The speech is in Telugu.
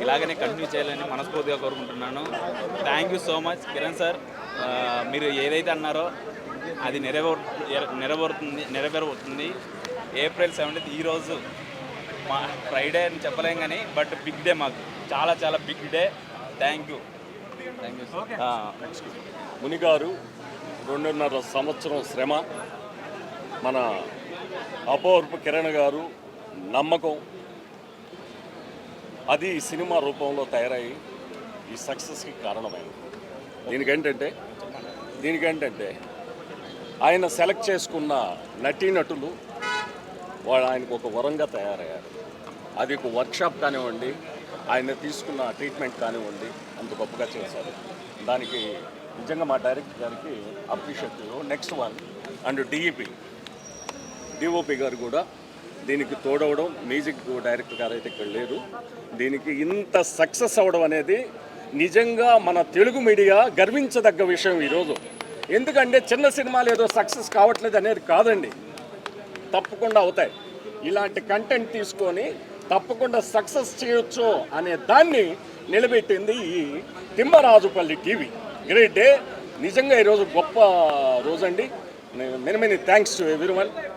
ఇలాగనే కంటిన్యూ చేయాలని మనస్ఫూర్తిగా కోరుకుంటున్నాను. Thank you so much Kiran sir. మీరు ఏదైతే అన్నారో అది నెరవేరబోతుంది. ఏప్రిల్ 17 ఈరోజు మా ఫ్రైడే అని చెప్పలేం కానీ బట్ బిగ్ డే, మాకు చాలా చాలా బిగ్ డే. థ్యాంక్ యూ మునిగారు 2.5 సంవత్సరం శ్రమ, మన అపూర్వ కిరణ్ గారు నమ్మకం, అది ఈ సినిమా రూపంలో తయారయ్యి ఈ సక్సెస్కి కారణమైంది. దీనికేంటంటే ఆయన సెలెక్ట్ చేసుకున్న నటీనటులు వాళ్ళు ఆయనకు ఒక వరంగా తయారయ్యారు. అది ఒక వర్క్షాప్ కానివ్వండి, ఆయన తీసుకున్న ట్రీట్మెంట్ కానివ్వండి, అంత గొప్పగా చేశారు. దానికి నిజంగా మా డైరెక్టర్ గారికి appreciate. Next one and DOP గారు కూడా దీనికి తోడవడం, మ్యూజిక్ డైరెక్టర్ గారు అయితే ఇక్కడ లేరు. దీనికి ఇంత సక్సెస్ అవ్వడం అనేది నిజంగా మన తెలుగు మీడియా గర్వించదగ్గ విషయం ఈరోజు. ఎందుకంటే చిన్న సినిమాలు ఏదో సక్సెస్ కావట్లేదు అనేది కాదండి, తప్పకుండా అవుతాయి. ఇలాంటి కంటెంట్ తీసుకొని తప్పకుండా సక్సెస్ చేయొచ్చు అనే దాన్ని నిలబెట్టింది ఈ తిమ్మరాజుపల్లి టీవీ. Great day. నిజంగా ఈరోజు గొప్ప రోజండి. Many thanks to everyone.